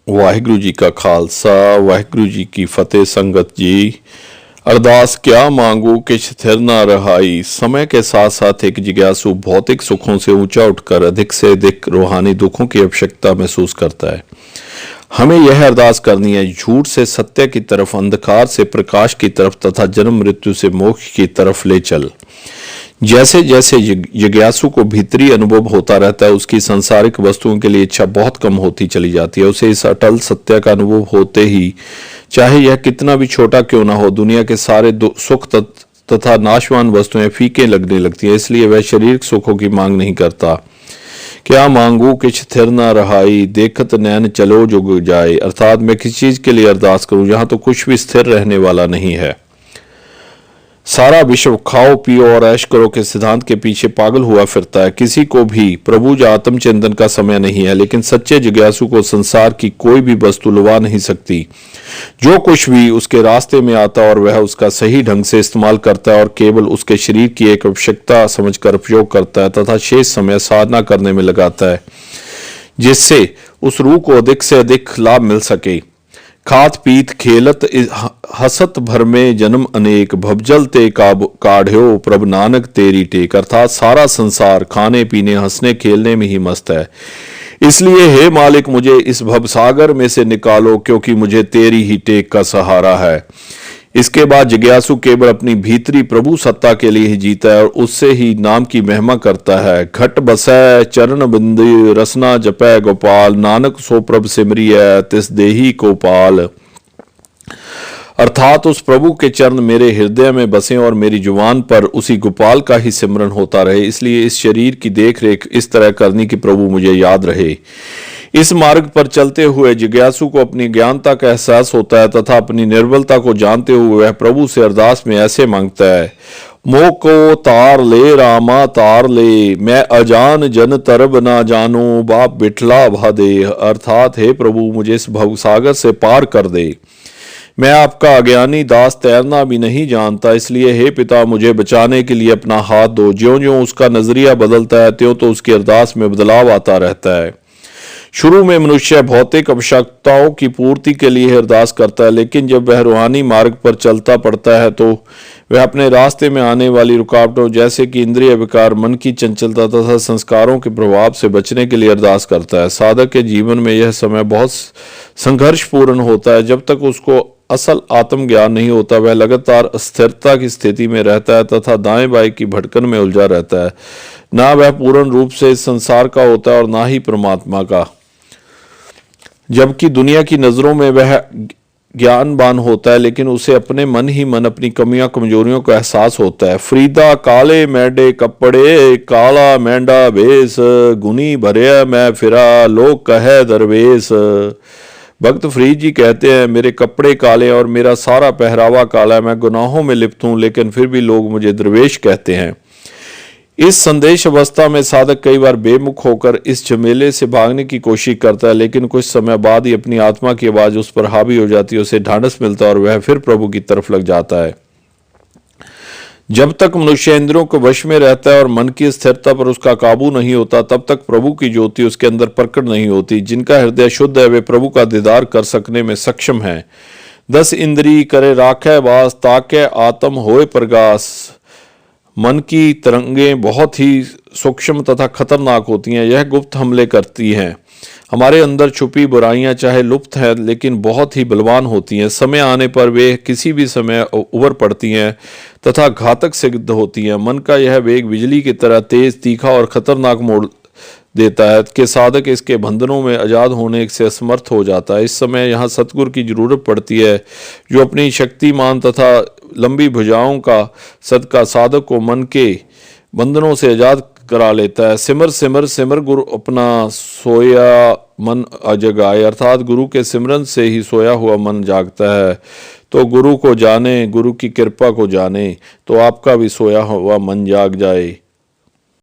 ਵਾਹਿਗੁਰੂ ਜੀ ਕਾ ਖਾਲਸਾ ਵਾਹਿਗੁਰੂ ਜੀ ਕੀ फतेह। संगत जी, अरदास क्या मांगू कि स्थिर न रहाई। समय के साथ साथ एक जिज्ञासु भौतिक सुखों से ऊंचा उठकर अधिक से अधिक रूहानी दुखों की आवश्यकता महसूस करता है। हमें यह अरदास करनी है, झूठ से सत्य की तरफ, अंधकार से प्रकाश की तरफ तथा जन्म मृत्यु से मोक्ष की तरफ ले चल। जैसे जैसे जिज्ञासु को भीतरी अनुभव होता रहता है, उसकी सांसारिक वस्तुओं के लिए इच्छा बहुत कम होती चली जाती है। उसे इस अटल सत्य का अनुभव होते ही, चाहे यह कितना भी छोटा क्यों ना हो, दुनिया के सारे सुख तथा नाशवान वस्तुएं फीके लगने लगती हैं। इसलिए वह शारीरिक सुखों की मांग नहीं करता। क्या मांगू कि स्थिर न रहाई, देखत नैन चलो जुग जाए। अर्थात मैं किस चीज के लिए अरदास करूं, यहां तो कुछ भी स्थिर रहने वाला नहीं है। सारा विश्व खाओ पियो और ऐश करो के सिद्धांत के पीछे पागल हुआ फिरता है। किसी को भी प्रभु या आत्मचिंतन का समय नहीं है, लेकिन सच्चे जिज्ञासु को संसार की कोई भी वस्तु लुभा नहीं सकती। जो कुछ भी उसके रास्ते में आता है और वह उसका सही ढंग से इस्तेमाल करता है और केवल उसके शरीर की एक आवश्यकता समझकर उपयोग करता है तथा शेष समय साधना करने में लगाता है, जिससे उस रूह को अधिक से अधिक लाभ मिल सके। खात पीत खेलत हसत भर में जन्म अनेक, भवजल ते काढ़्यो प्रभ नानक तेरी टेक। अर्थात सारा संसार खाने पीने हंसने खेलने में ही मस्त है। इसलिए हे मालिक, मुझे इस भवसागर में से निकालो, क्योंकि मुझे तेरी ही टेक का सहारा है। इसके बाद जिज्ञासु केवल अपनी भीतरी प्रभु सत्ता के लिए ही जीता है और उससे ही नाम की महिमा करता है। घट बसै चरण बिंदु रसना जपै गोपाल, नानक सो प्रभ सिमरिय तिस देही को पाल। अर्थात उस प्रभु के चरण मेरे हृदय में बसे और मेरी जुबान पर उसी गोपाल का ही सिमरन होता रहे। इसलिए इस शरीर की देखरेख इस तरह करनी कि प्रभु मुझे याद रहे। इस मार्ग पर चलते हुए जिज्ञासु को अपनी ज्ञानता का एहसास होता है तथा अपनी निर्बलता को जानते हुए वह प्रभु से अरदास में ऐसे मांगता है, मोह को तार ले रामा तार ले, मैं अजान जन तरब ना जानू, बाप बिठला भा दे। अर्थात हे प्रभु, मुझे इस भवसागर से पार कर दे। मैं आपका अज्ञानी दास तैरना भी नहीं जानता, इसलिए हे पिता, मुझे बचाने के लिए अपना हाथ दो। ज्यों ज्यों उसका नजरिया बदलता है, त्यों तो उसकी अरदास में बदलाव आता रहता है। शुरू में मनुष्य भौतिक आवश्यकताओं की पूर्ति के लिए अरदास करता है, लेकिन जब वह रूहानी मार्ग पर चलता पड़ता है तो वह अपने रास्ते में आने वाली रुकावटों जैसे कि इंद्रिय विकार, मन की चंचलता तथा संस्कारों के प्रभाव से बचने के लिए अरदास करता है। साधक के जीवन में यह समय बहुत संघर्षपूर्ण होता है। जब तक उसको असल आत्मज्ञान नहीं होता, वह लगातार अस्थिरता की स्थिति में रहता है तथा दाएं बाएं की भटकन में उलझा रहता है। ना वह पूर्ण रूप से इस संसार का होता है और ना ही परमात्मा का, जबकि दुनिया की नजरों में वह ज्ञानवान होता है, लेकिन उसे अपने मन ही मन अपनी कमियां कमजोरियों का एहसास होता है। फ्रीदा काले मैडे कपड़े, काला मैंडा भेस, गुनी भरे मैं फिरा, लोग कहे दरवेश। भक्त फरीद जी कहते हैं, मेरे कपड़े काले और मेरा सारा पहरावा काला है। मैं गुनाहों में लिप्त हूं, लेकिन फिर भी लोग मुझे दरवेश कहते हैं। इस संदेश अवस्था में साधक कई बार बेमुख होकर इस झमेले से भागने की कोशिश करता है, लेकिन कुछ समय बाद ही अपनी आत्मा की आवाज उस पर हावी हो जाती है, उसे ढांढस मिलता है और वह फिर प्रभु की तरफ लग जाता है। जब तक मनुष्य इंद्रियों के वश में रहता है और मन की स्थिरता पर उसका काबू नहीं होता, तब तक प्रभु की ज्योति उसके अंदर प्रकट नहीं होती। जिनका हृदय शुद्ध है वे प्रभु का दीदार कर सकने में सक्षम है। 10 इंद्री करे राखे वास, ताके आत्म होए प्रगास। मन की तरंगें बहुत ही सूक्ष्म तथा खतरनाक होती हैं। यह गुप्त हमले करती हैं। हमारे अंदर छुपी बुराइयां चाहे लुप्त हैं, लेकिन बहुत ही बलवान होती हैं। समय आने पर वे किसी भी समय उभर पड़ती हैं तथा घातक सिद्ध होती हैं। मन का यह वेग बिजली की तरह तेज, तीखा और खतरनाक मोड़ देता है कि साधक इसके बंधनों में आजाद होने से असमर्थ हो जाता है। इस समय यहाँ सतगुरु की जरूरत पड़ती है, जो अपनी शक्तिमान तथा लंबी भुजाओं का सदका साधक को मन के बंधनों से आजाद करा लेता है। सिमर सिमर सिमर गुरु अपना सोया मन जगाए। अर्थात गुरु के सिमरन से ही सोया हुआ मन जागता है। तो गुरु को जाने, गुरु की कृपा को जाने, तो आपका भी सोया हुआ मन जाग जाए।